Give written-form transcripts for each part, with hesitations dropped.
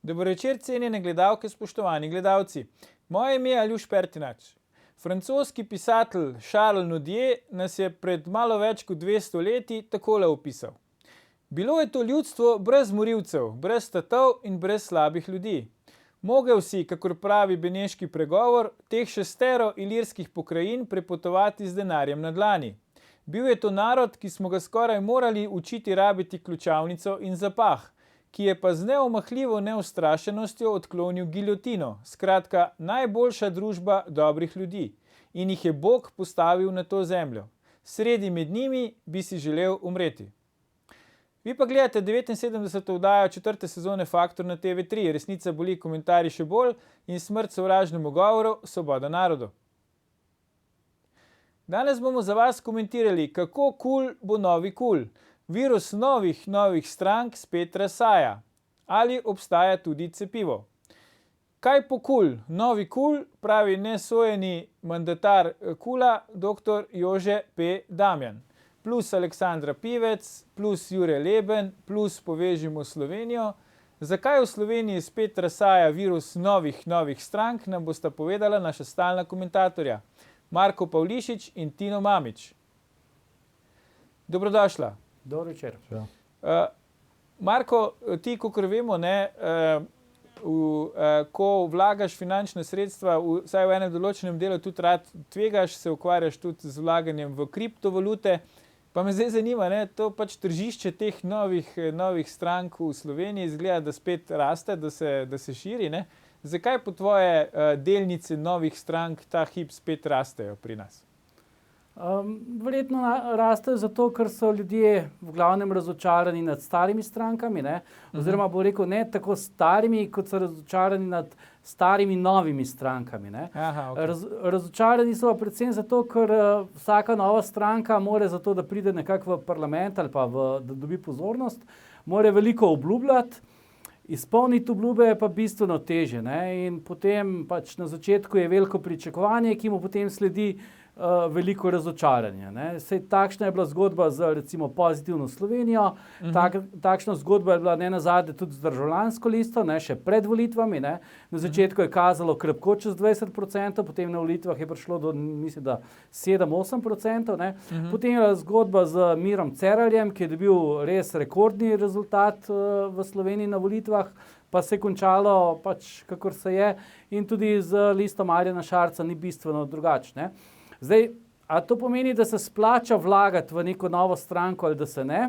Dobro večer, cenjene gledalke, spoštovani gledalci. Moje ime je Aljuš Pertinač. Francoski pisatelj Charles Nodier nas je pred malo več kot 200 leti takole opisal. Bilo je to ljudstvo brez morilcev, brez tatov in brez slabih ljudi. Mogel si, kakor pravi beneški pregovor, teh 6 ilirskih pokrajin prepotovati z denarjem na dlani. Bil je to narod, ki smo ga skoraj morali učiti rabiti ključavnico in zapah, ki je pa z neomahljivo neustrašenostjo odklonil giljotino, skratka najboljša družba dobrih ljudi, in jih je Bog postavil na to zemljo. Sredi med njimi bi si želel umreti. Vi pa gledate 79. oddajo 4. sezone Faktor na TV3, Resnica boli, komentarji še bolj in Smrt sovražnemu govoru, Svoboda narodu. Danes bomo za vas komentirali, kako kul bo novi kul. Virus novih strank spet razsaja. Ali obstaja tudi cepivo? Kaj po kul? Novi kul, pravi nesojeni mandatar kula, dr. Jože P. Damjan. Plus Aleksandra Pivec, plus Jure Leben, plus Povežimo Slovenijo. Zakaj v Sloveniji spet razsaja virus novih strank, nam bosta povedala naša stalna komentatorja Marko Pavlišič in Tino Mamić. Dobrodošla. Dobro večer. Marko, ti, kakor vemo, ko vlagaš finančna sredstva, vsaj v enem določenem delu tudi rad tvegaš, se ukvarjaš tudi z vlaganjem v kriptovalute, pa me zdaj zanima, to pač tržišče teh novih strank v Sloveniji izgleda, da spet raste, da se širi, ne? Zakaj po tvoje delnice novih strank ta hip spet rastejo pri nas? Verjetno rastejo zato, ker so ljudje v glavnem razočarani nad starimi strankami, oziroma bo rekel ne tako starimi, kot so razočarani nad starimi novimi strankami. Aha, okay. Razočarani so predvsem zato, ker vsaka nova stranka mora zato, da pride nekako v parlament ali pa da dobi pozornost, mora veliko obljubljati, izpolniti obljube je pa bistveno težje. In potem pač na začetku je veliko pričakovanje, ki mu potem sledi veliko razočaranja. Sej takšna je bila zgodba z recimo Pozitivno Slovenijo, takšna zgodba je bila nenazadnje tudi z Državljansko listo, še pred volitvami. Na začetku je kazalo krepko čez 20%, potem na volitvah je prišlo do, mislim, da 7-8%. Potem je bila zgodba z Mirom Cerarjem, ki je dobil res rekordni rezultat v Sloveniji na volitvah, pa se je končalo pač kakor se je, in tudi z listo Marjana Šarca ni bistveno drugače. Zdaj, a to pomeni, da se splača vlagati v neko novo stranko ali da se ne?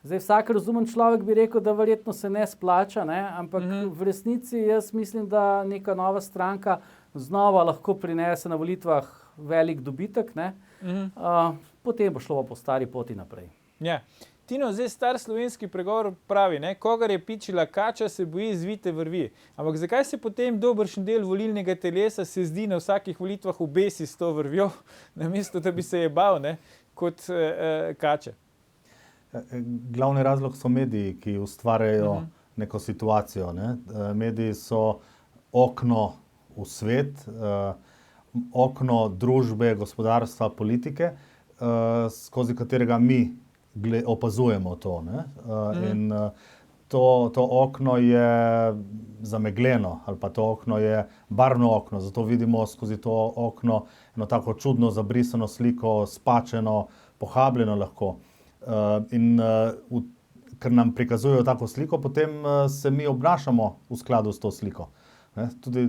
Zdaj, vsak razumen človek bi rekel, da verjetno se ne splača, ampak v resnici jaz mislim, da neka nova stranka znova lahko prinese na volitvah velik dobitek, potem bo šlo po stari poti naprej. Ja. Tino, zdaj star slovenski pregovor pravi, kogar je pičila kača, se boji zvite vrvi. Ampak zakaj se potem dobršen del volilnega telesa se zdi na vsakih volitvah obesi s to vrvjo, namesto da bi se je bal, kot kače? Glavni razlog so mediji, ki ustvarjajo neko situacijo. Mediji so okno v svet, okno družbe, gospodarstva, politike, skozi katerega mi opazujemo to. In to okno je zamegljeno, ali pa to okno je barvno okno, zato vidimo skozi to okno eno tako čudno zabrisano sliko, spačeno, pohabljeno lahko. In ker nam prikazujejo tako sliko, potem se mi obnašamo v skladu s to sliko. Tudi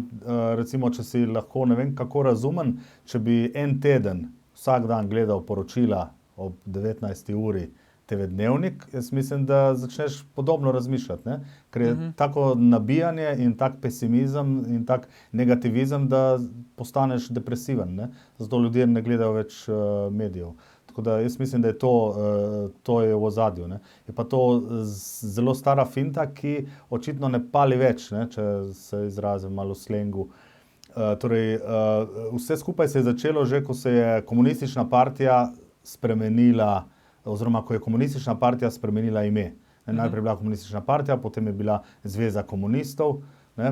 recimo, če si lahko, ne vem kako razumen, če bi en teden vsak dan gledal poročila ob 19. uri TV Dnevnik, jaz mislim, da začneš podobno razmišljati, ker je tako nabijanje in tak pesimizem in tak negativizem, da postaneš depresiven. Zato ljudje ne gledajo več medijev. Tako da jaz mislim, da je to je v ozadju. Je pa to zelo stara finta, ki očitno ne pali več, če se izrazim malo v slengu. Torej, vse skupaj se je začelo že, ko se je komunistična partija spremenila, oziroma ko je komunistična partija spremenila ime. Najprej je bila komunistična partija, potem je bila Zveza komunistov,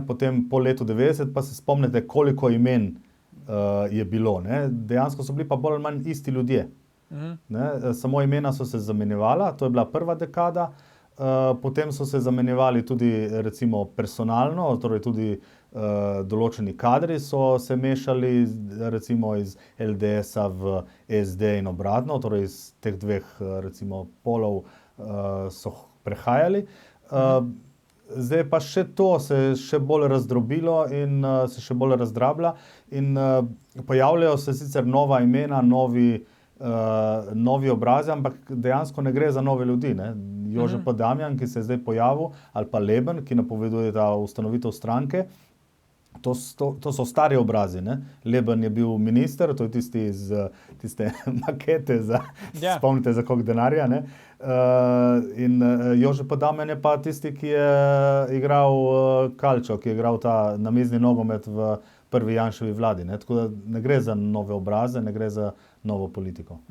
potem po letu 90 pa se spomnite, koliko imen je bilo. Dejansko so bili pa bolj ali manj isti ljudje. Samo imena so se zamenjevala, to je bila prva dekada, potem so se zamenjevali tudi recimo personalno, torej tudi določeni kadri so se mešali recimo iz LDS-a v SD in obratno, torej iz teh dveh recimo polov so prehajali. Zdaj pa še to se je še bolj razdrobilo in se še bolj razdrablja in pojavljajo se sicer nova imena, novi obrazi, ampak dejansko ne gre za nove ljudi, ne. Jože P. Damjan, ki se je zdaj pojavil, ali pa Leben, ki napoveduje ta ustanovitev stranke, to so stari obrazi, ne. Leben je bil minister, to je tisti iz tiste makete spomnite za koliko denarja, ne. In Jože P. Damjan je pa tisti, ki je igral kalčo, ki je igral ta namizni nogomet v prvi Janševi vladi, ne. Tako da ne gre za nove obraze, ne gre za novo politiko.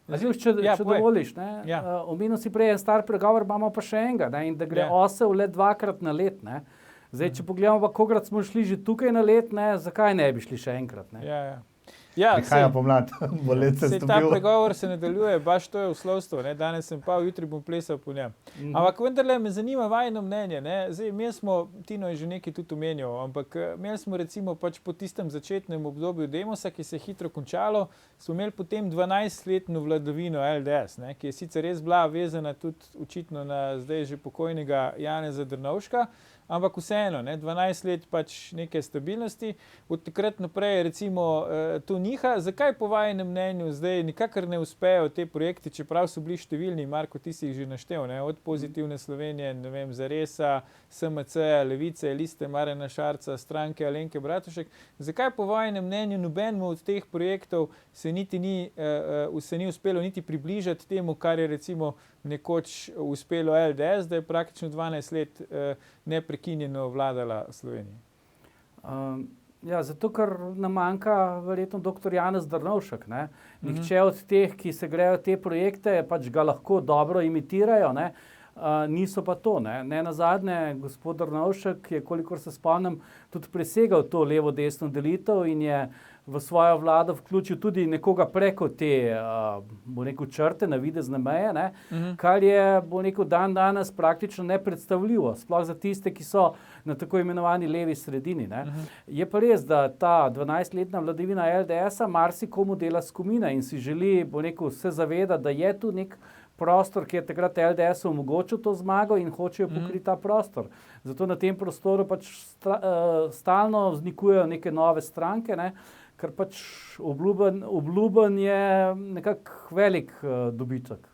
Aljuš, če dovoliš, omenil si prej en star pregovor, imamo pa še enega, ne, in da gre osel le 2-krat na let, ne. Zdaj, če pogledamo pa, kolikrat smo šli že tukaj na let, ne, zakaj ne bi šli še enkrat, ne? Prihaja pomlad, bo let se stopil. Ta pregovor se nadaljuje, baš to je v slovstvu, ne, danes sem pa, jutri bom plesal po njem. Ampak vendarle me zanima vajino mnenje, ne, zdaj imeli smo, Tino je že nekaj tudi omenjal, ampak imeli smo recimo pač po tistem začetnem obdobju Demosa, ki se je hitro končalo, smo imeli potem 12-letno vladavino LDS, ne, ki je sicer res bila vezana tudi očitno na zdaj že pokojnega Janeza Drnovška, ampak vseeno, ne, 12 let pač neke stabilnosti, od takrat naprej recimo to niha. Zakaj po vajinem mnenju zdaj nikakor ne uspejo te projekti, čeprav so bili številni, Marko, ti si jih že naštel, ne, od Pozitivne Slovenije, ne vem, Zaresa, SMC-ja, Levice, Liste Marjana Šarca, stranke Alenke Bratušek, zakaj po vajinem mnenju nobenemu od teh projektov se ni uspelo niti približati temu, kar je recimo nekoč uspelo LDS, da je praktično 12 let neprekinjeno vladala Sloveniji? Zato, ker nam manjka verjetno dr. Janez Drnovšek, ne. Nihče od teh, ki se grejo te projekte, pač ga lahko dobro imitirajo, ne. Niso pa to, ne. Nenazadnje, gospod Drnovšek je, kolikor se spomnim, tudi presegal to levo-desno delitev in je v svojo vlado vključil tudi nekoga preko te, bo rekel, črte, navidezne meje, ne, kar je, bo rekel, danes praktično nepredstavljivo, sploh za tiste, ki so na tako imenovani levi sredini, ne. Je pa res, da ta 12-letna vladavina LDS-a marsikomu dela skomina in si želi, bo rekel, se zaveda, da je tu nek prostor, ki je takrat LDS-u omogočil to zmago in hočejo pokriti ta prostor. Zato na tem prostoru pač stalno vznikujejo neke nove stranke, ne, ker pač obljuben je nekako velik dobiček.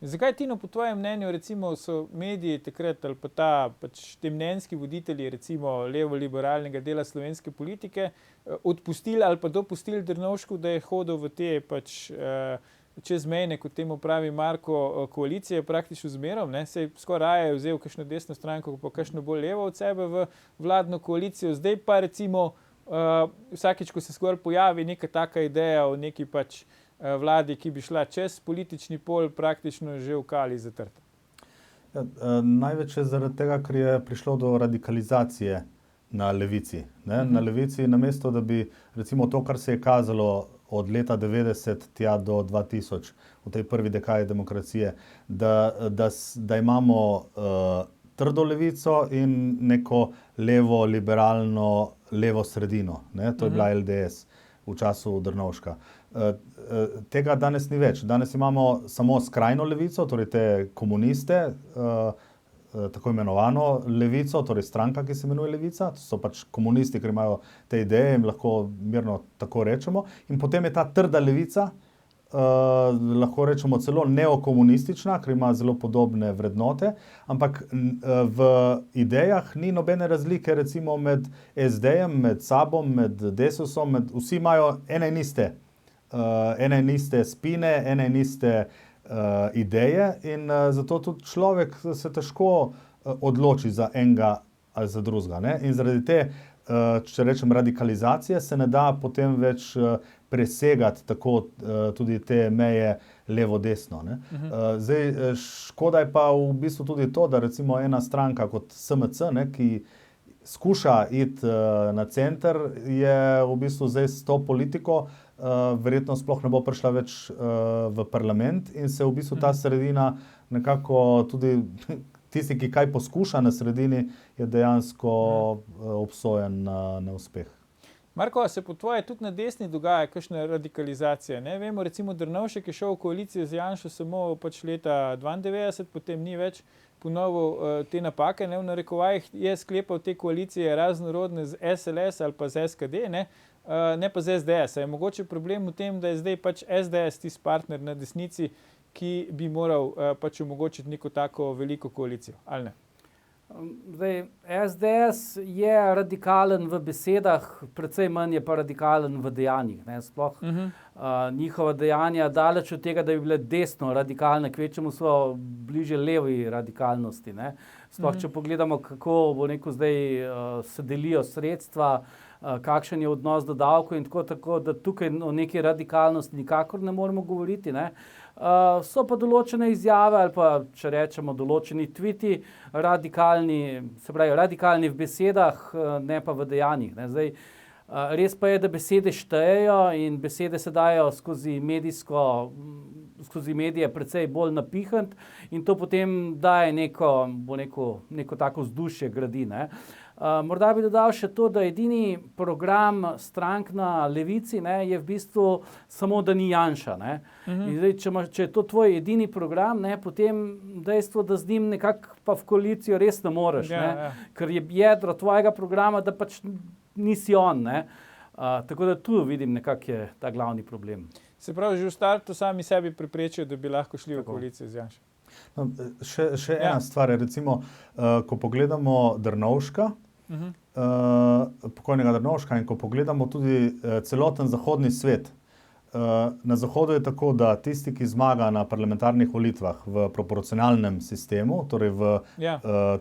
Zakaj, Tino, po tvojem mnenju recimo so mediji takrat ali pa te mnenjski voditelji recimo levo-liberalnega dela slovenske politike odpustili ali pa dopustili Drnovšku, da je hodil v te pač čezmejne, kot temu pravi Marko, koalicije praktično zmerom, ne, sej skoraj je vzel kakšno desno stranko pa kakšno bolj levo od sebe v vladno koalicijo, zdaj pa recimo vsakič, ko se skoraj pojavi neka taka ideja o neki pač vladi, ki bi šla čez politični pol, praktično že v kali zatrta. Največ je zaradi tega, ker je prišlo do radikalizacije na levici, ne. Na levici namesto, da bi recimo to, kar se je kazalo od leta 90 tja do 2000, v tej prvi dekadi demokracije, da imamo trdo levico in neko levo-liberalno levo sredino, ne, to je bila LDS v času Drnovška. Tega danes ni več. Danes imamo samo skrajno levico, torej te komuniste, tako imenovano levico, torej stranka, ki se imenuje Levica, to so pač komunisti, ker imajo te ideje in lahko mirno tako rečemo. In potem je ta trda levica, lahko rečemo celo neokomunistična, ker ima zelo podobne vrednote, ampak v idejah ni nobene razlike recimo med SD-jem, med SAB-om, med Desusom, vsi imajo ene in iste spine, ene in iste ideje in zato tudi človek se težko odloči za enega ali za drugega, ne. In zaradi te, če rečem, radikalizacije se ne da potem več presegati tako tudi te meje levo-desno, ne. Zdaj, škoda je pa v bistvu tudi to, da recimo ena stranka kot SMC, ne, ki skuša iti na center, je v bistvu zdaj s to politiko verjetno sploh ne bo prišla več v parlament in se v bistvu ta sredina nekako tudi tisti, ki kaj poskuša na sredini, je dejansko obsojen na neuspeh. Marko, a se po tvoje tudi na desni dogaja kakšna radikalizacija? Ne? Vemo, recimo Drnovšek je šel v koalicijo z Janšo samo pač leta 92, potem ni več ponovil te napake, ne? V narekovajih je sklepal te koalicije raznorodne z SLS ali pa z SKD, ne pa z SDS. Je mogoče problem v tem, da je zdaj pač SDS tisti partner na desnici, ki bi moral pač omogočiti neko tako veliko koalicijo, ali ne? Zdaj, SDS je radikalen v besedah, precej manj je pa radikalen v dejanjih. Ne? Sploh njihova dejanja daleč od tega, da bi bile desno radikalne, kvečemu so bliže levi radikalnosti. Ne? Sploh, če pogledamo, kako bo zdaj se delijo sredstva, kakšen je odnos do davkov in tako, da tukaj o neki radikalnosti nikakor ne moremo govoriti. Ne? So pa določene izjave ali pa, če rečemo, določeni tviti radikalni, se pravi radikalni v besedah, ne pa v dejanjih. Ne. Zdaj, res pa je, da besede štejejo in besede se dajo skozi medije precej bolj napihniti in to potem daje neko tako vzdušje gradi. Ne. Morda bi dodal še to, da edini program strank na levici je v bistvu samo, da ni Janša. Ne. In zdaj, če je to tvoj edini program, potem dejstvo, da z njim nekako pa v koalicijo res ne moreš. Ne. Ker je jedro tvojega programa, da pač nisi on. Ne. Tako da tu vidim nekako je ta glavni problem. Se pravi, že v startu sami sebi preprečijo, da bi lahko šli v koalicijo z Janšo. No, še ena stvar je, recimo, ko pogledamo Drnovška, pokojnega Drnovška in ko pogledamo tudi celoten zahodni svet, na zahodu je tako, da tisti, ki zmaga na parlamentarnih volitvah v proporcionalnem sistemu, torej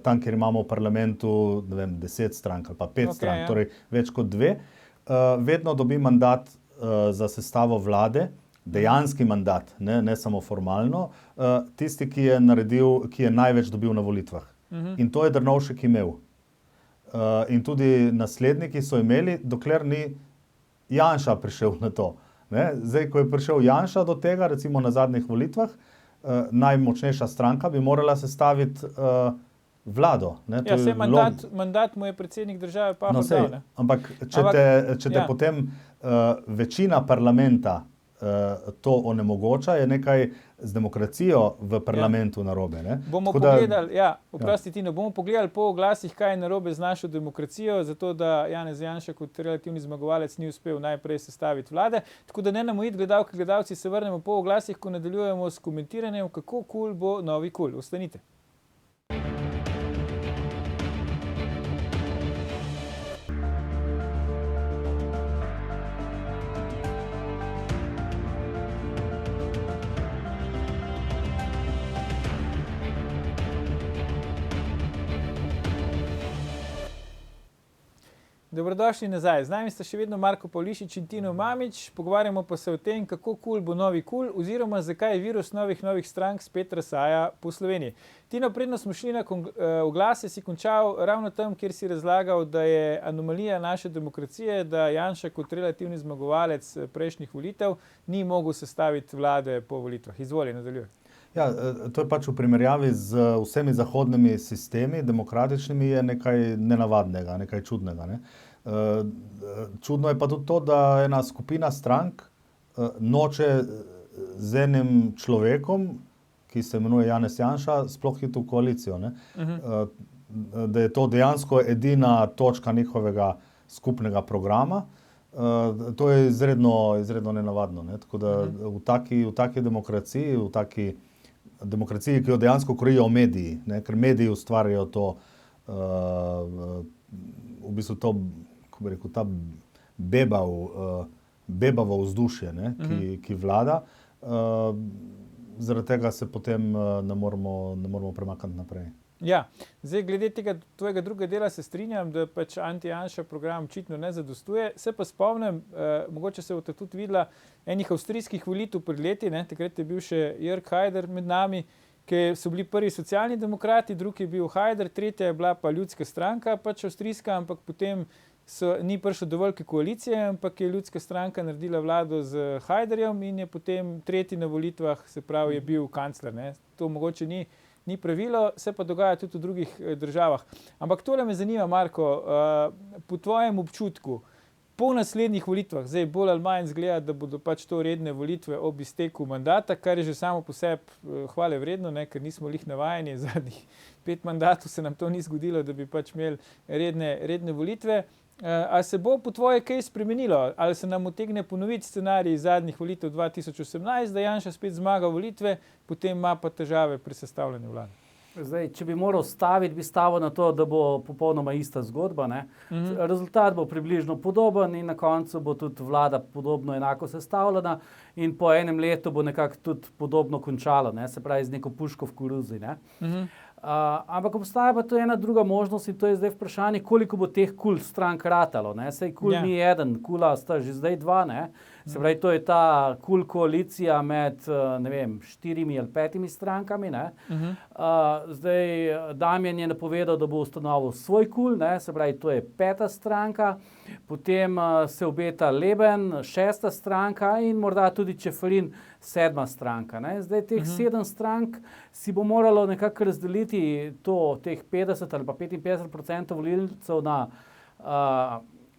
tam, kjer imamo v parlamentu 10 strank ali pa 5 strank, torej več kot 2, vedno dobi mandat za sestavo vlade, dejanski mandat, ne samo formalno, tisti, ki je največ dobil na volitvah. In to je Drnovšek imel. In tudi nasledniki so imeli, dokler ni Janša prišel na to. Ne? Zdaj, ko je prišel Janša do tega, recimo na zadnjih volitvah, najmočnejša stranka bi morala sestaviti vlado. Ne? Ja, mandat mu je predsednik države pa dal. Ampak če te potem večina parlamenta to onemogoča, je nekaj z demokracijo v parlamentu narobe. Ne? Bomo pogledali, bomo pogledali po oglasih, kaj je narobe z našo demokracijo, zato da Janez Janša kot relativni zmagovalec ni uspel najprej sestaviti vlade. Tako da ne nam ujiti gledalke, gledalci, se vrnemo po oglasih, ko nadaljujemo s komentiranjem, kako kul bo novi kul. Ostanite. Dobrodošli nazaj. Z nami sta še vedno Marko Pavlišič in Tino Mamić. Pogovarjamo pa se o tem, kako kul bo novi kul oziroma zakaj je virus novih strank spet razsaja po Sloveniji. Tino, predno smo šli na oglase, si končal ravno tam, kjer si razlagal, da je anomalija naše demokracije, da Janša kot relativni zmagovalec prejšnjih volitev ni mogel sestaviti vlade po volitvah. Izvoli, nadaljuj. Ja, to je pač v primerjavi z vsemi zahodnimi sistemi, demokratičnimi, je nekaj nenavadnega, nekaj čudnega. Ne? Čudno je pa tudi to, da ena skupina strank noče z enim človekom, ki se imenuje Janez Janša, sploh iti v koalicijo. Ne? Da je to dejansko edina točka njihovega skupnega programa. To je izredno nenavadno. Ne? Tako da v taki demokraciji, demokraciji, ki jo dejansko krojijo mediji, ne? Ker mediji ustvarjajo to, v bistvu to, kako bi rekel, ta bebavo vzdušje, ne? Ki vlada. Zaradi tega se potem ne moremo premakniti naprej. Ja, zdaj glede tega tvojega druga dela se strinjam, da pač anti-Janša program očitno ne zadostuje. Se pa spomnim, mogoče se boste tudi videla, enih avstrijskih volitev pred leti, ne, takrat je bil še Jörg Haider med nami, ki so bili prvi socialni demokrati, drugi je bil Haider, tretja je bila pa ljudska stranka, pač avstrijska, ampak potem ni prišlo do velike koalicije, ampak je Ljudska stranka naredila vlado z Hajderjem in je potem tretji na volitvah, se pravi, je bil kancler. Ne. To mogoče ni pravilo, se pa dogaja tudi v drugih državah. Ampak tole me zanima, Marko, po tvojem občutku, po naslednjih volitvah, zdaj bolj ali manj izgleda, da bodo pač to redne volitve ob izteku mandata, kar je že samo po sebi hvale vredno, ne, ker nismo lih navajeni, zadnjih 5 mandatov se nam to ni zgodilo, da bi pač imeli redne volitve. Ali se bo po tvoje kaj spremenilo? Ali se nam utegne ponoviti scenarij zadnjih volitev 2018, da Janša spet zmaga volitve, potem ima pa težave pri sestavljanju vlade? Zdaj, če bi moral staviti, bi stavil na to, da bo popolnoma ista zgodba. Ne? Rezultat bo približno podoben in na koncu bo tudi vlada podobno enako sestavljena in po enem letu bo nekako tudi podobno končalo, ne? Se pravi z neko puško v koruzi. Ne? Ampak obstaja pa tu ena druga možnost in to je zdaj vprašanje, koliko bo teh KUL strank ratalo. Ne? Sej KUL ni eden, KUL-a sta že zdaj 2, ne? Se pravi, to je ta KUL koalicija med, ne vem, 4 ali 5 strankami, ne? Zdaj Damjan je napovedal, da bo ustanovil svoj KUL, ne? Se pravi, to je 5. stranka, potem se obeta Leben, 6. stranka in morda tudi Čeferin, 7. stranka, ne? Zdaj teh 7 strank si bo moralo nekako razdeliti teh 50 ali pa 55% volilcev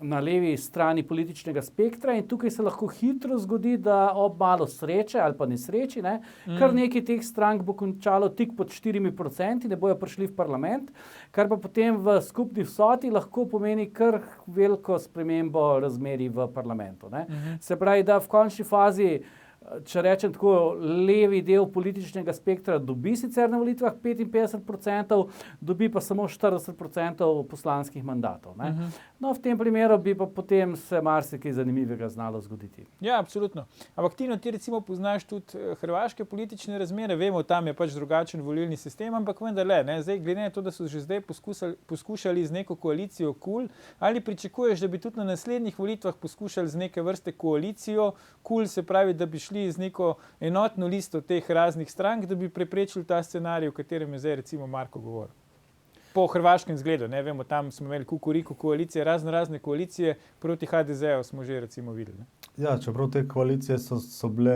na levi strani političnega spektra in tukaj se lahko hitro zgodi, da ob malo sreče ali pa nesreči, ne, kar nekaj teh strank bo končalo tik pod 4%, ne bojo prišli v parlament, kar pa potem v skupni vsoti lahko pomeni kar veliko spremembo razmerij v parlamentu. Ne. Se pravi, da v končni fazi, če rečem tako, levi del političnega spektra dobi sicer na volitvah 55%, dobi pa samo 40% poslanskih mandatov. Ne? No, v tem primeru bi pa potem se marsikaj zanimivega znalo zgoditi. Ja, absolutno. Ampak ti recimo poznaš tudi hrvaške politične razmere, vemo, tam je pač drugačen volilni sistem, ampak vendarle, ne, zdaj glede na to, da so že zdaj poskušali z neko koalicijo KUL, ali pričakuješ, da bi tudi na naslednjih volitvah poskušali z neke vrste koalicijo KUL, se pravi, da bi šli z neko enotno listo teh raznih strank, da bi preprečili ta scenarij, o katerem je zdaj recimo Marko govoril. Po hrvaškem zgledu, ne vemo, tam smo imeli kukuriku koalicije, razne koalicije, proti HDZ-u smo že recimo videli. Ne? Ja, čeprav te koalicije so bile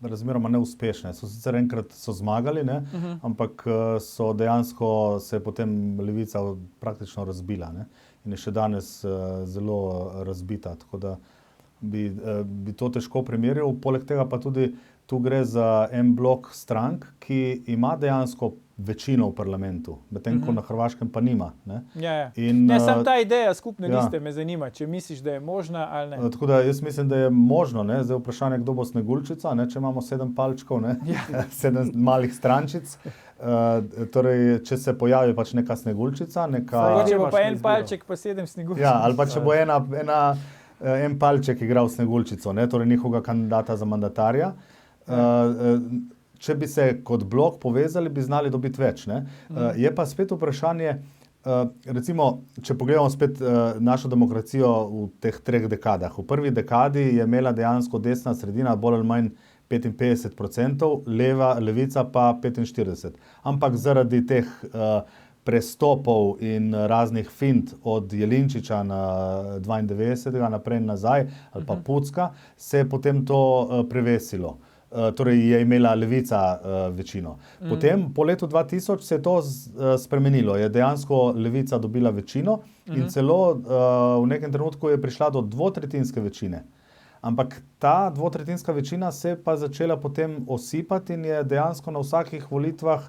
razmeroma neuspešne. So sicer enkrat zmagali, ne? Ampak so dejansko se potem levica praktično razbila, ne? In je še danes zelo razbita, tako da bi to težko primerjal. Poleg tega pa tudi tu gre za en blok strank, ki ima dejansko večino v parlamentu, medtem ko na Hrvaškem pa nima. Ne? Ja. Ne, samo ta ideja skupne liste me zanima, če misliš, da je možna ali ne. Tako da jaz mislim, da je možno. Ne? Zdaj vprašanje, kdo bo Sneguljčica, ne? Če imamo 7 palčkov, ne? 7 malih strančic. Torej, če se pojavi pač neka Sneguljčica, če bo pa en palček, pa 7 Sneguljčic. Ja, ali pa če bo en palček igral Sneguljčico, ne? Torej njihovega kandidata za mandatarja. Če bi se kot blok povezali, bi znali dobiti več. Ne? Je pa spet vprašanje, recimo, če pogledamo spet našo demokracijo v teh 3 dekadah. V prvi dekadi je imela dejansko desna sredina bolj ali manj 55%, levica pa 45%. Ampak zaradi teh prestopov in raznih fint od Jelinčiča na 92. naprej nazaj, ali pa Pucka, se je potem to prevesilo. Torej je imela levica večino. Potem, po letu 2000, se je to spremenilo. Je dejansko levica dobila večino in celo v nekem trenutku je prišla do 2/3 večine. Ampak ta 2/3 večina se je pa začela potem osipati in je dejansko na vsakih volitvah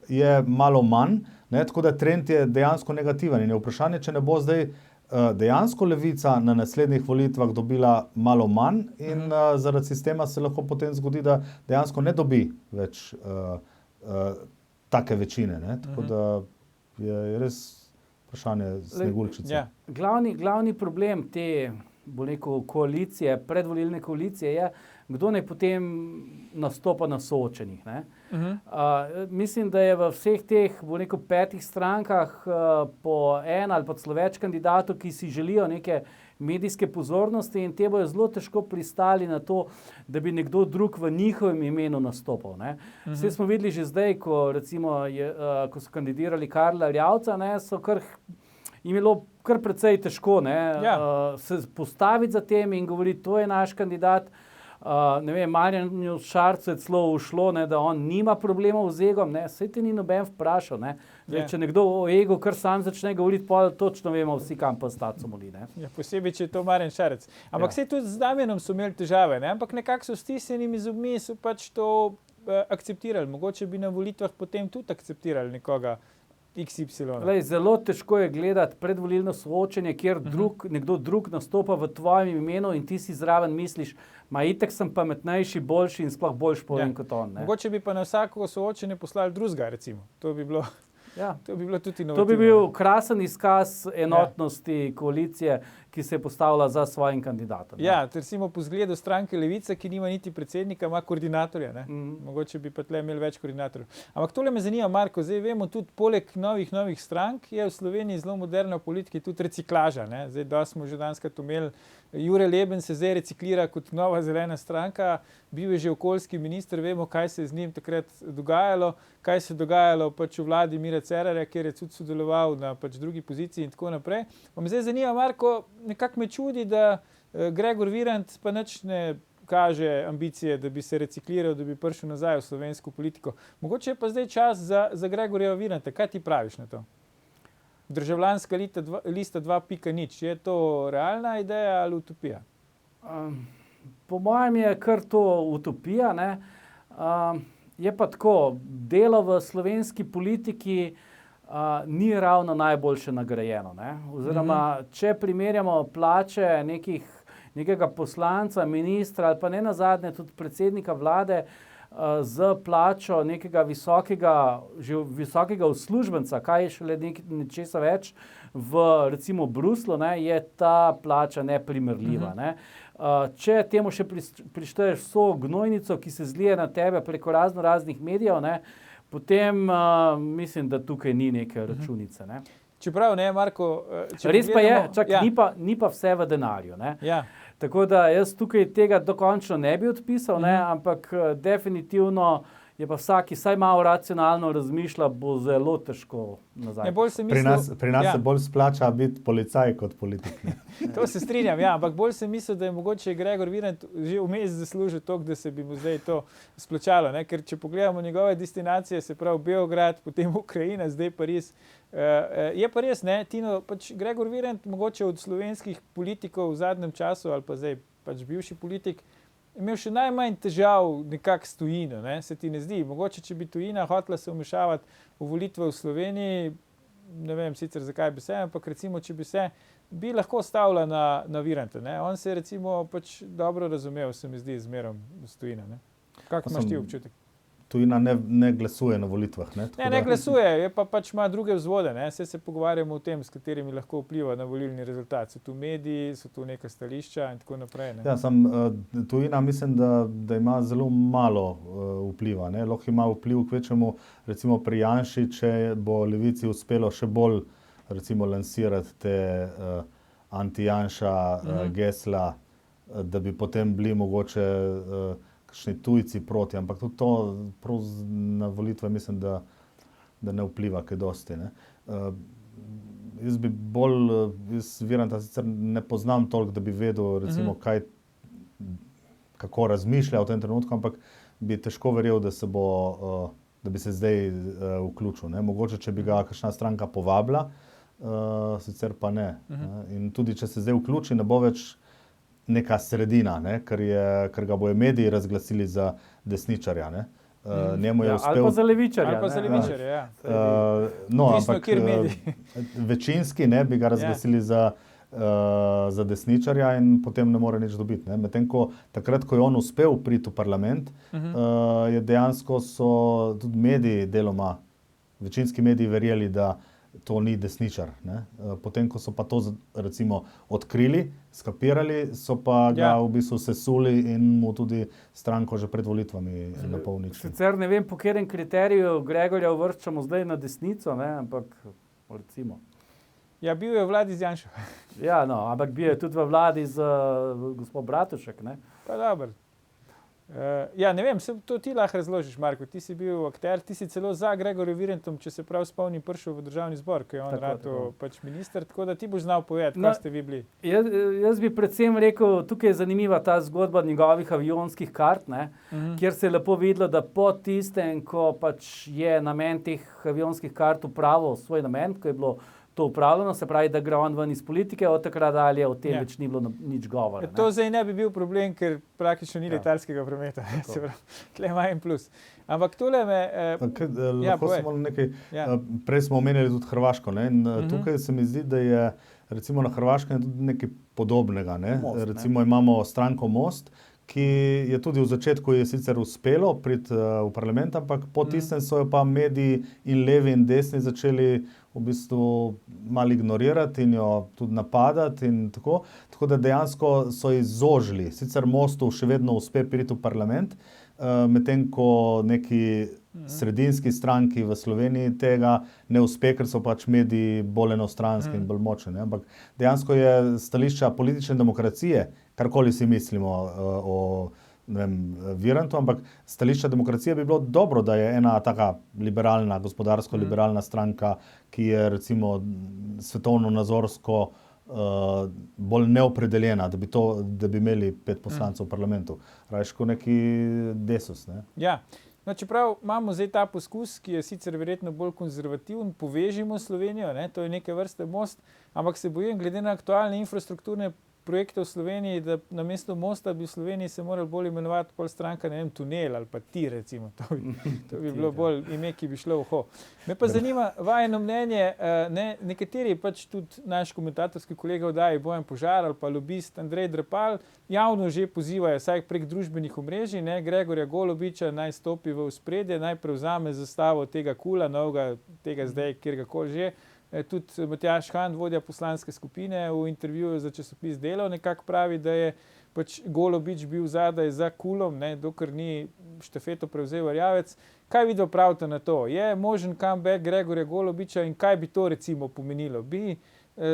je malo manj, ne? Tako da trend je dejansko negativen in je vprašanje, če ne bo zdaj dejansko levica na naslednjih volitvah dobila malo manj in zaradi sistema se lahko potem zgodi, da dejansko ne dobi več take večine. Ne? Tako da je res vprašanje Sneguljčice. Ja. Glavni problem te koalicije, predvolilne koalicije je, kdo naj potem nastopa na soočenjih. Ne? Mislim, da je v vseh teh 5 strankah po en ali pa celo več kandidatov, ki si želijo neke medijske pozornosti in te bojo zelo težko pristali na to, da bi nekdo drug v njihovem imenu nastopal. Ne? Vse smo videli že zdaj, ko so kandidirali Karla Erjavca, ne, so kar jim je bilo kar precej težko, ne, Ja. se postaviti za tem in govoriti, to je naš kandidat. Ne vem, Marjanu Šarcu je celo ušlo, ne, da on nima problemov z egom, ne, saj te ni noben vprašal, ne. Zdaj, Ja. če nekdo o egu kar sam začne govoriti, pa točno vemo vsi, kam pa staco moli, ne. Ja, posebej, če je to Marjan Šarec. Ampak Ja. saj tudi z Damjanom so imeli težave, ne? Ampak nekako so s stisnjenimi zobmi so pač to akceptirali. Mogoče bi na volitvah potem tudi akceptirali nekoga XY. Glej, zelo težko je gledati predvolilno soočenje, kjer nekdo drug nastopa v tvojem imenu in ti si zraven misliš, ma itek sem pametnejši, boljši in sploh boljši povem kot on. Ne. Mogoče bi pa na vsako soočenje poslali drugega, recimo. To bi bilo Ja. To bi bilo tudi To inovativno. bi bil krasen izkaz enotnosti koalicije, ki se je postavila za svojim kandidatom. Ja, recimo po zgledu stranke Levica, ki nima niti predsednika, ima koordinatorja. Ne? Mogoče bi pa tle imeli več koordinatorjev. Ampak tole me zanima, Marko, zdaj vemo tudi, poleg novih strank je v Sloveniji zelo moderna v politiki tudi reciklaža. Ne? Zdaj, da smo že danskrat imeli, Jure Leben se zdaj reciklira kot nova zelena stranka, bil je že okoljski minister, vemo, kaj se je z njim takrat dogajalo, kaj se je dogajalo pač v vladi Mira Cerarja, kjer je tudi sodeloval na pač drugi poziciji in tako naprej. Pa me zdaj zanima, Marko, nekako me čudi, da Gregor Virant pa nič ne kaže ambicije, da bi se recikliral, da bi prišel nazaj v slovensko politiko. Mogoče je pa zdaj čas za Gregorja Viranta. Kaj ti praviš na to? Državljanska lista 2.0. Je to realna ideja ali utopija? Po mojem je kar to utopija. Ne? Je pa tako, delo v slovenski politiki ni ravno najboljše nagrajeno. Ne? Oziroma, če primerjamo plače nekega poslanca, ministra ali pa ne nazadnje tudi predsednika vlade z plačo nekega visokega uslužbenca, kaj je šele nečesa več v recimo Bruslu, ne, je ta plača neprimerljiva. Ne. Če temu še prišteješ vso gnojnico, ki se zlije na tebe preko raznih medijev, ne, potem mislim, da tukaj ni neke računice. Ne. Čeprav ne, Marko, res pa je, ni pa vse v denarju. Ne. Ja. Tako da jaz tukaj tega dokončno ne bi odpisal, ne, ampak definitivno je pa vsak, ki vsaj malo racionalno razmišlja, bo zelo težko nazaj. Pri nas se bolj splača biti policaj kot politik. To se strinjam, ja, ampak bolj sem mislil, da je mogoče Gregor Virant že vmes zaslužil toliko, da se bi mu zdaj to splačalo. Ne? Ker če pogledamo njegove destinacije, se pravi Beograd, potem Ukrajina, zdaj Pariz. Je pa res, ne, Tino, pač Gregor Virant mogoče od slovenskih politikov v zadnjem času, ali pa zdaj pač bivši politik, imel še najmanj težav nekako s tujino, ne? Se ti ne zdi? Mogoče, če bi tujina hotela se vmešavati v volitve v Sloveniji, ne vem sicer zakaj bi se, ampak recimo, če bi lahko stavila na Viranta. Ne? On se je recimo pač dobro razumel, se mi zdi, zmerom s tujino. Ne? Kako imaš ti občutek? Tujina ne glasuje na volitvah. Ne glasuje, je pa pač ima druge vzvode. Ne? Se pogovarjamo o tem, s katerimi lahko vpliva na volilni rezultat. So tu mediji, so tu neka stališča in tako naprej. Ne? Ja, tujina mislim, da ima zelo malo vpliva. Lahko ima vpliv kvečemu recimo pri Janši, če bo Levici uspelo še bolj recimo lansirati te anti-Janša gesla, da bi potem bili mogoče kakšni tujci proti, ampak tudi to na volitve mislim, da ne vpliva kaj dosti. Ne. Jaz bi jaz Viranta sicer ne poznam toliko, da bi vedel recimo kako razmišlja v tem trenutku, ampak bi težko verjel, da bi se zdaj vključil. Ne. Mogoče, če bi ga kakšna stranka povabila, sicer pa ne. In tudi, če se zdaj vključi, ne bo več neka sredina, ne, ker ga bojo mediji razglasili za desničarja. Ne. Njemu je uspel... Ali pa za levičarja. Ali pa za levičarja, ja. No, ampak večinski ne bi ga razglasili za desničarja in potem ne more nič dobiti. Ne. Medtem ko takrat, ko je on uspel priti v parlament, je dejansko so tudi mediji deloma, večinski mediji verjeli, da to ni desničar. Ne. Potem, ko so pa to recimo odkrili, skapirali, so pa ga v bistvu sesuli in mu tudi stranko že pred volitvami napolničili. Sicer ne vem, po katerem kriteriju Gregorja uvrščamo zdaj na desnico, ne, ampak recimo. Ja, bil je v vladi z Janšo. Ja, no, ampak bil je tudi v vladi z gospod Bratušek, ne. Pa dobro. Ja, ne vem, to ti lahko razložiš, Marko. Ti si bil akter, ti si celo za Gregorjem Virantom, če se prav spomnim, prišel v državni zbor, ko je on ratal pač minister, tako da ti boš znal povedati, kaj ste vi bili. Jaz bi predvsem rekel, tukaj je zanimiva ta zgodba njegovih avionskih kart, kjer se je lepo videlo, da po tistem, ko pač je namen teh avionskih kart upravil svoj namen, ko je bilo to upravljeno, se pravi, da gre on ven iz politike, od takrat dalje o tem več ni bilo nič govora. To zdaj ne bi bil problem, ker praktično ni letalskega prometa. Tle ima en plus. Ampak tole me... Lahko samo nekaj... Prej smo omenjali tudi Hrvaško. Tukaj se mi zdi, da je recimo na Hrvaškem tudi nekaj podobnega. Recimo imamo stranko Most, ki je tudi v začetku je sicer uspelo priti v parlament, ampak po tistem so jo pa mediji in levi in desni začeli v bistvu malo ignorirati in jo tudi napadati in tako. Tako da dejansko so izzožili. Sicer Mostu še vedno uspe priti v parlament, medtem ko neki sredinski stranki v Sloveniji tega ne uspe, ker so pač mediji bolj enostranski in bolj močni. Ampak dejansko je stališča politične demokracije, karkoli si mislimo o Virantu, ampak stališča demokracije bi bilo dobro, da je ena taka liberalna, gospodarsko-liberalna stranka, ki je recimo svetovno-nazorsko bolj neopredeljena, da bi imeli 5 poslancev v parlamentu. Rajš kot neki desus. Ja. No, čeprav imamo zdaj ta poskus, ki je sicer verjetno bolj konzervativen, povežimo Slovenijo, to je neke vrste most, ampak se bojim, glede na aktualne infrastrukturne projekte v Sloveniji, da na mesto mosta bi v Sloveniji se morali bolj imenovati pol stranka, ne vem, tunel ali pa ti recimo. To bi bilo bolj ime, ki bi šlo v uho. Me pa zanima vajeno mnenje, nekateri pač tudi naš komentatorski kolega oddaji Bojan Požar ali pa lobist Andrej Drapal javno že pozivajo, saj prek družbenih omrežij, Gregorja Golobiča naj stopi v ospredje, naj prevzame zastavo tega kula, novega, tega zdaj, kjerkoli že. Tudi Matjaž Han, vodja poslanske skupine, v intervjuju za časopis Delo nekako pravi, da je pač Golobič bil zadaj za kulom, dokler ni štafeto prevzel Erjavec. Kaj vi pravite na to? Je možen comeback Gregorja Golobiča in kaj bi to recimo pomenilo? Bi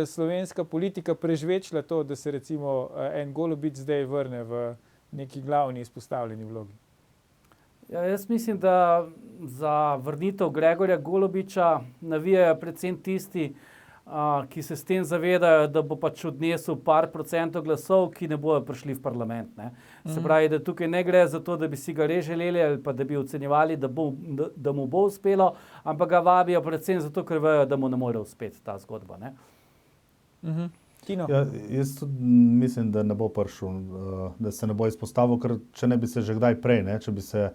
slovenska politika prežvečila to, da se recimo en Golobič zdaj vrne v neki glavni izpostavljeni vlogi? Ja, jaz mislim, da za vrnitev Gregorja Golobiča navijajo predvsem tisti, ki se s tem zavedajo, da bo pač odnesel par procentov glasov, ki ne bojo prišli v parlament. Se pravi, da tukaj ne gre za to, da bi si ga res želeli ali pa da bi ocenjevali, da mu bo uspelo, ampak ga vabijo predvsem zato, ker vejo, da mu ne more uspeti ta zgodba. Ja, jaz tudi mislim, da ne bo prišel, da se ne bo izpostavil, ker če ne bi se že kdaj prej, če bi se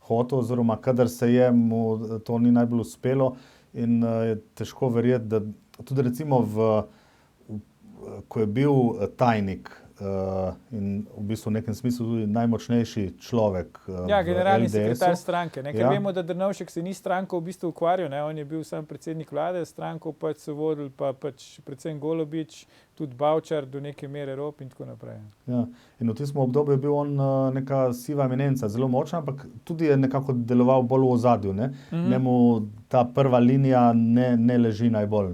hotel, oziroma kadar se je, mu to ni najbolj uspelo in je težko verjeti, da tudi recimo ko je bil tajnik in v bistvu v nekem smislu tudi najmočnejši človek generalni LDS-u. sekretar stranke. Ker vemo, da Drnovšek se ni stranko v bistvu ukvarjal, on je bil sam predsednik vlade, stranko pač so vodili pa pač predvsem Golobič, tudi Bavčar, do neke mere Rop in tako naprej. Ja, in v tistem obdobju je bil on neka siva eminenca, zelo močna, ampak tudi je nekako deloval bolj v ozadju. Njemu ta prva linija ne leži najbolj,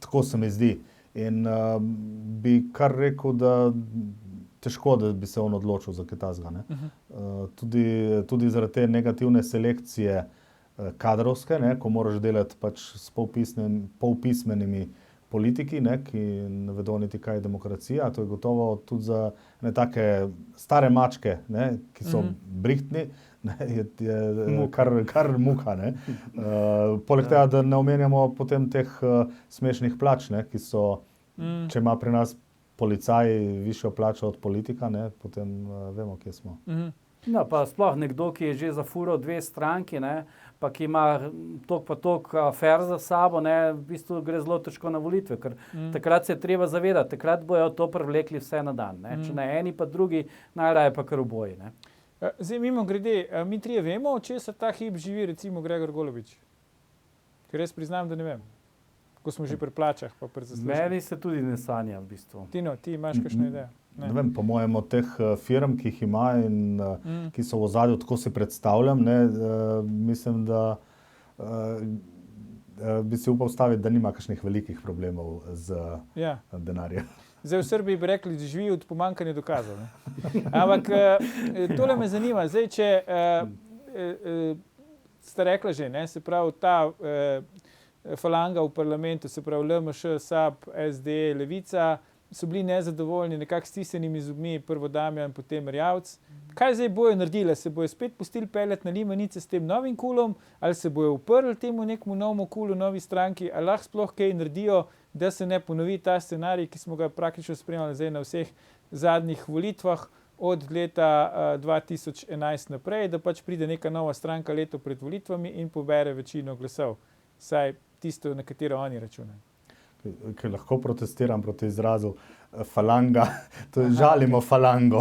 tako se mi zdi. In bi kar rekel, da težko, da bi se on odločil za kaj takega. Tudi zaradi te negativne selekcije kadrovske, ko moraš delati pač s polpismenimi politiki, ki ne vedo niti kaj je demokracija. To je gotovo tudi za take stare mačke, ki so brihtni, je kar muka. Poleg tega, da ne omenjamo potem teh smešnih plač, ki so, če ima pri nas policaj višjo plačo od politika, potem vemo, kje smo. No, pa sploh nekdo, ki je že zafural 2 stranki, pa ki ima toliko afer za sabo, v bistvu gre zelo težko na volitve, ker takrat se je treba zavedati, takrat bojo to privlekli vse na dan. Če ne eni, pa drugi, najraje pa kar oboji. Zdaj, mimogrede, mi trije vemo, od česa ta hip živi recimo Gregor Golobič? Ker jaz priznam, da ne vem. Ko smo že pri plačah, pa pri zaslužkih. Meni se tudi ne sanja v bistvu. Tino, ti imaš kakšno idejo? Ne vem, po mojem od teh firm, ki jih ima in ki so v ozadju, tako si predstavljam, mislim, da bi si upal staviti, da nima kakšnih velikih problemov z denarjem. Zdaj v Srbiji bi rekli, da živi od pomanjkanja dokazov. Ne? Ampak tole me zanima. Zdaj, če ste rekla že, ne, se pravi ta falanga v parlamentu, se pravi LMŠ, SAB, SD, Levica, so bili nezadovoljni, nekako stisnjenimi zobmi, prvo Damjan, potem Erjavec. Kaj zdaj bojo naredili? Se bojo spet pustili peljati na limanice s tem novim kulom, ali se bojo uprli temu nekemu novemu kulu, novi stranki, ali lahko sploh kaj naredijo, da se ne ponovi ta scenarij, ki smo ga praktično spremljali zdaj na vseh zadnjih volitvah od leta 2011 naprej, da pač pride neka nova stranka leto pred volitvami in pobere večino glasov. Saj tisto, na katero oni računajo. Ker lahko protestiram proti izrazu falanga, to je žalimo falango.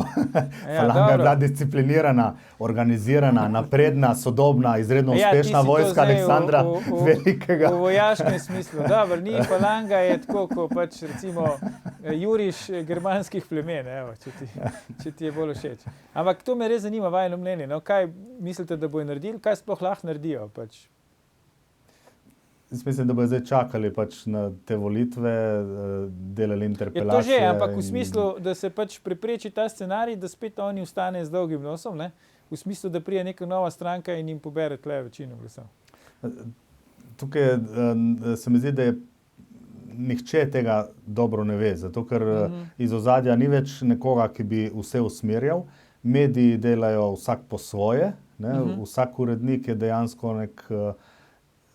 Falanga je bila disciplinirana, organizirana, napredna, sodobna, izredno uspešna vojska Aleksandra Velikega. V vojaškem smislu, dobro, ni falanga, je tako, kot pač recimo juriš germanskih plemen, evo, če ti je bolj všeč. Ampak to me res zanima, vajino mnenje, no, kaj mislite, da bojo naredili, kaj sploh lahko naredijo pač? Mislim, da bojo zdaj čakali pač na te volitve, delali interpelacije. Je to že, ampak v smislu, da se pač prepreči ta scenarij, da spet oni ustanejo z dolgim nosom, ne? V smislu, da prije neka nova stranka in jim pobere tle večino glasov. Tukaj se mi zdi, da je nihče tega dobro ne ve, zato ker iz ozadja ni več nekoga, ki bi vse usmerjal. Mediji delajo vsak po svoje, ne? Vsak urednik je dejansko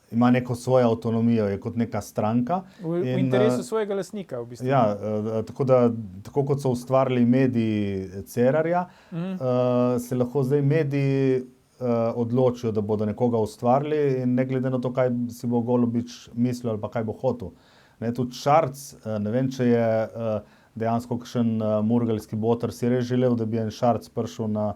ima neko svojo avtonomijo, je kot neka stranka. V interesu svojega lastnika, v bistvu. Ja, tako kot so ustvarili mediji Cerarja, se lahko zdaj mediji odločijo, da bodo nekoga ustvarili in ne glede na to, kaj si bo Golobič mislil ali pa kaj bo hotel. Tudi Šarc, ne vem, če je dejansko kakšen murgalski boter si res želel, da bi en Šarc prišel na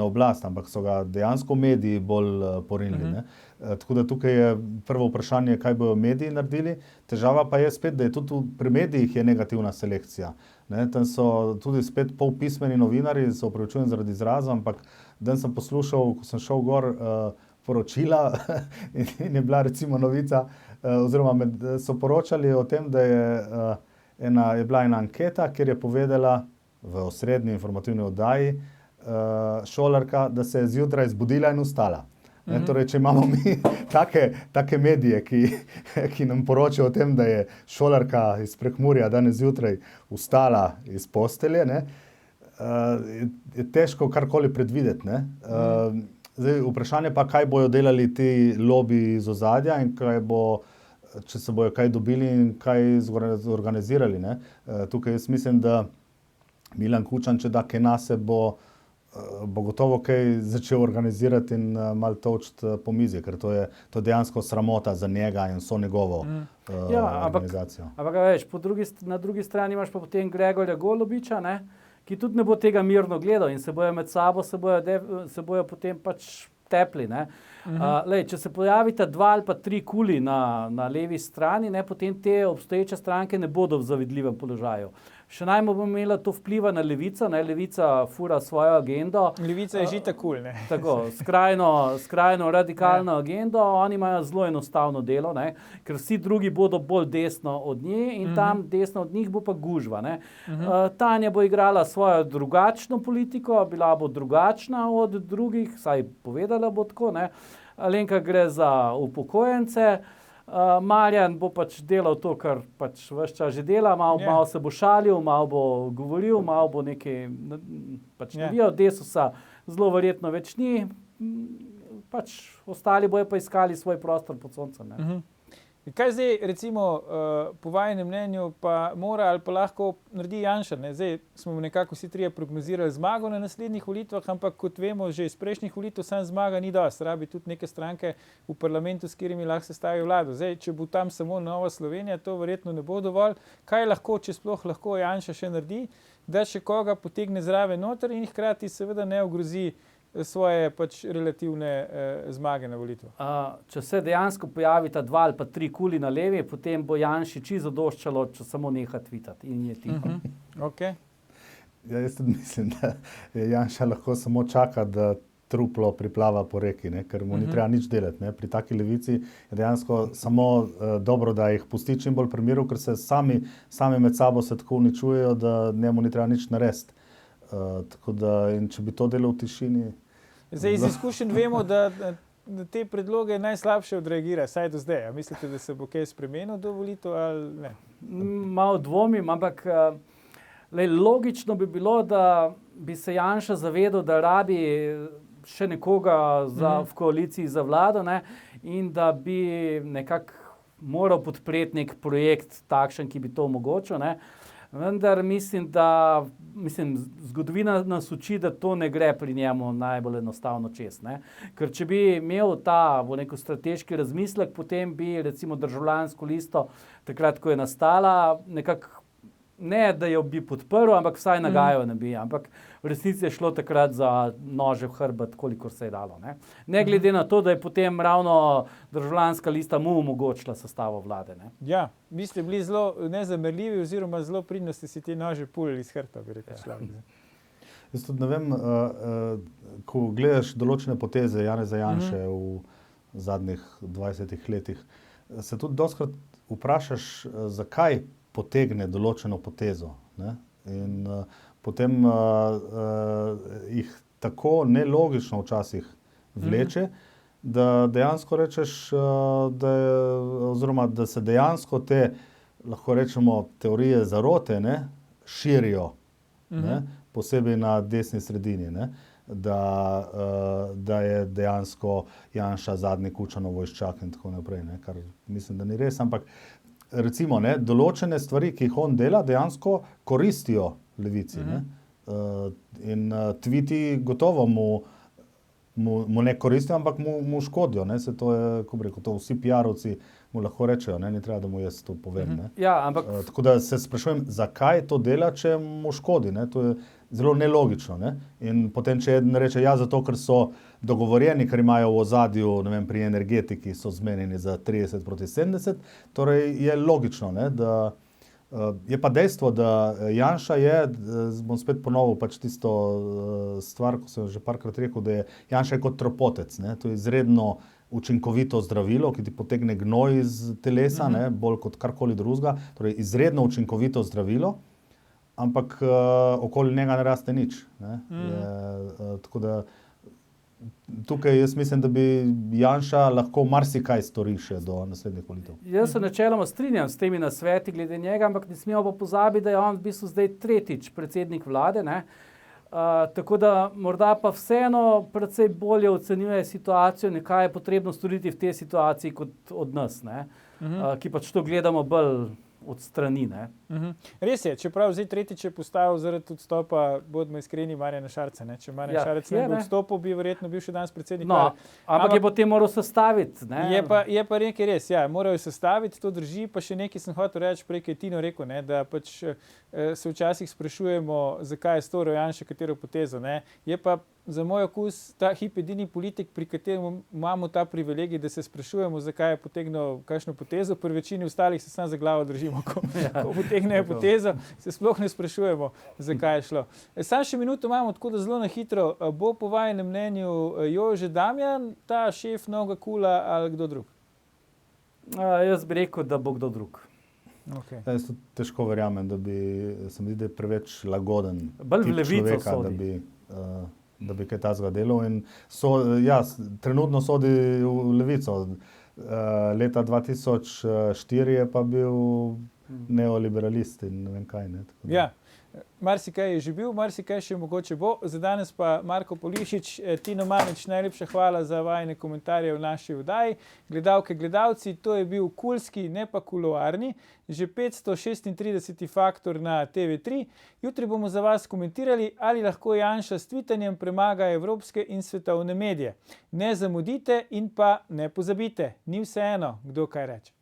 oblast, ampak so ga dejansko mediji bolj porinili. Tako da tukaj je prvo vprašanje, kaj bojo mediji naredili. Težava pa je spet, da je tudi pri medijih je negativna selekcija. Tam so tudi spet polpismeni novinarji, se opravičujem zaradi izraza, ampak dan sem poslušal, ko sem šel gor poročila in je bila recimo novica, oziroma so poročali o tem, da je bila ena anketa, kjer je povedala v osrednji informativni oddaji šolarka, da se je zjutraj zbudila in vstala. Torej, če imamo mi take medije, ki nam poročajo o tem, da je šolarka iz Prekmurja danes zjutraj vstala iz postelje, je težko karkoli predvideti. Zdaj, vprašanje pa, kaj bojo delali ti lobiji iz ozadja in če se bojo kaj dobili in kaj zorganizirali. Tukaj jaz mislim, da Milan Kučan, če da kaj nase, bo gotovo kaj začel organizirati in malo tolčiti po mizi, ker to je dejansko sramota za njega in vso njegovo organizacijo. Ampak veš, na drugi strani imaš pa potem Gregorja Golobiča, ki tudi ne bo tega mirno gledal in se bojo med sabo, se bojo potem pač tepli. Če se pojavita 2 ali pa 3 kuli na levi strani, potem te obstoječe stranke ne bodo v zavidljivem položaju. Še najmanj bo imela to vpliva na Levico, Levica fura svojo agendo. Levica je že takul, ne? Tako, skrajno radikalno agendo, oni imajo zelo enostavno delo, ker vsi drugi bodo bolj desno od nje in tam desno od njih bo pa gužva. Tanja bo igrala svojo drugačno politiko, bila bo drugačna od drugih, saj povedala bo tako, Alenka gre za upokojence, Marjan bo pač delal to, kar pač ves čas že dela, malo se bo šalil, malo bo govoril, malo bo nekaj pač navijal, Desusa zelo verjetno več ni, pač ostali bojo pa iskali svoj prostor pod soncem. Kaj zdaj, recimo, po vajinem mnenju pa mora ali pa lahko naredi Janša? Zdaj smo nekako vsi trije prognozirali zmago na naslednjih volitvah, ampak kot vemo, že iz prejšnjih volitev sam zmaga ni dosti. Rabi tudi neke stranke v parlamentu, s katerimi lahko sestavijo vlado. Zdaj, če bo tam samo Nova Slovenija, to verjetno ne bo dovolj. Kaj lahko, če sploh lahko Janša še naredi, da še koga potegne zraven noter in hkrati seveda ne ogrozi svoje pač relativne zmage na volitvah. Če se dejansko pojavita 2 ali pa 3 kuli na levi, potem bo Janši čisto zadoščalo, če samo neha tvitati in je tiho. Okay. Ja, jaz tudi mislim, da Janša lahko samo čaka, da truplo priplava po reki, ne, ker mu ni treba nič delati. Ne. Pri taki levici je dejansko samo dobro, da jih pusti čim bolj pri miru, ker se sami med sabo se tako uničujejo, da njemu ni treba nič narediti. Tako da, in če bi to delal v tišini... Zdaj, iz izkušenj vemo, da te predloge najslabše odreagira, saj do zdaj. A mislite, da se bo kaj spremenil do volitev ali ne? Malo dvomim, ampak logično bi bilo, da bi se Janša zavedal, da rabi še nekoga v koaliciji za vlado, ne, in da bi nekako moral podpreti nek projekt takšen, ki bi to omogočil. Ne. Vendar mislim, zgodovina nas uči, da to ne gre pri njemu najbolj enostavno čez. Ne. Ker če bi imel neko strateški razmislek, potem bi recimo Državljansko listo, takrat, ko je nastala, nekako ne, da jo bi podprl, ampak vsaj nagajal ne bi. Ampak v resnici je šlo takrat za nože v hrbet, kolikor se je dalo. Ne glede na to, da je potem ravno Državljanska lista mu omogočila sestavo vlade. Ne. Ja, vi ste bili zelo nezamerljivi oziroma zelo pridno ste si te nože pulili iz hrbta, bi rekel človek. Jaz tudi ne vem, ko gledaš določene poteze Janeza Janše v zadnjih 20 letih, se tudi dostikrat vprašaš, zakaj potegne določeno potezo. Ne? In potem jih tako nelogično včasih vleče, da dejansko rečeš, da se dejansko te, lahko rečemo, teorije zarote, ne, širijo, ne, posebej na desni sredini, ne, da je dejansko Janša zadnji Kučanov vojščak in tako naprej, ne, kar mislim, da ni res, ampak recimo, ne, določene stvari, ki jih on dela, dejansko koristijo levici. Ne? In tviti gotovo mu ne koristijo, ampak mu škodijo. Ne? Se to je, ko bi rekel, to vsi PR-ovci mu lahko rečejo, ne? Ni treba, da mu jaz to povem. Ne? Ja, ampak... Tako da se sprašujem, zakaj to dela, če mu škodi. Ne? To je zelo nelogično. Ne? In potem, če eden reče, ja, zato, ker so dogovorjeni, ker imajo v ozadju, ne vem, pri energetiki so zmenjeni za 30-70, torej je logično, ne, da je pa dejstvo, da Janša je, bom spet ponovil pač tisto stvar, ko sem že parkrat rekel, da je Janša je kot trpotec, ne, to je izredno učinkovito zdravilo, ki ti potegne gnoj iz telesa, ne, bolj kot karkoli drugega, torej izredno učinkovito zdravilo, ampak okoli njega ne raste nič. Ne, tako da tukaj jaz mislim, da bi Janša lahko marsikaj stori še do naslednjih volitev. Jaz se načeloma strinjam s temi nasveti glede njega, ampak ne smemo pa pozabiti, da je on v bistvu zdaj tretjič predsednik vlade, ne. Tako da morda pa vseeno precej bolje ocenjuje situacijo, nekaj je potrebno storiti v tej situaciji kot od nas, ne. Ki pač to gledamo bolj od strani. Ne. Res je, čeprav zdaj tretjič je postavil zaradi odstopa, bodimo iskreni, Marjana Šarca. Ne? Če Marjan Šarec ne bi odstopil, bi verjetno bil še danes predsednik. No, ampak je potem moral sestaviti. Ne? Je pa nekaj res, ja, moral je sestaviti, to drži, pa še nekaj sem hotel reči, prej je Tino rekel, ne, da pač se včasih sprašujemo, zakaj je storil Janša katero potezo. Ne? Je pa za moj okus ta hip edini politik, pri katerem imamo ta privilegij, da se sprašujemo, zakaj je potegnil kakšno potezo, pri večini ostalih se samo za glavo držimo, ko potegnejo potezo, se sploh ne sprašujemo, zakaj je šlo. Samo še minuto imamo, tako da zelo na hitro. Bo po vajenem mnenju Jože Damjan ta šef novega KUL-a ali kdo drug? Jaz bi rekel, da bo kdo drug. Okay. Jaz tudi težko verjamem, se mi zdi, da je preveč lagoden bolj v levico človeka, da bi kaj tazga delal. In trenutno sodi v levico. Leta 2004 je pa bil neoliberalist in ne vem kaj. Ne? Ja, marsikaj je že bil, marsikaj še mogoče bo. Za danes pa Marko Polišič, Tino Manič, najlepša hvala za vajine komentarje v naši oddaji. Gledalke, gledalci, to je bil kulski, ne pa kuloarni, že 536. Faktor na TV3. Jutri bomo za vas komentirali, ali lahko Janša s twitanjem premaga evropske in svetovne medije. Ne zamudite in pa ne pozabite, ni vseeno, kdo kaj reče.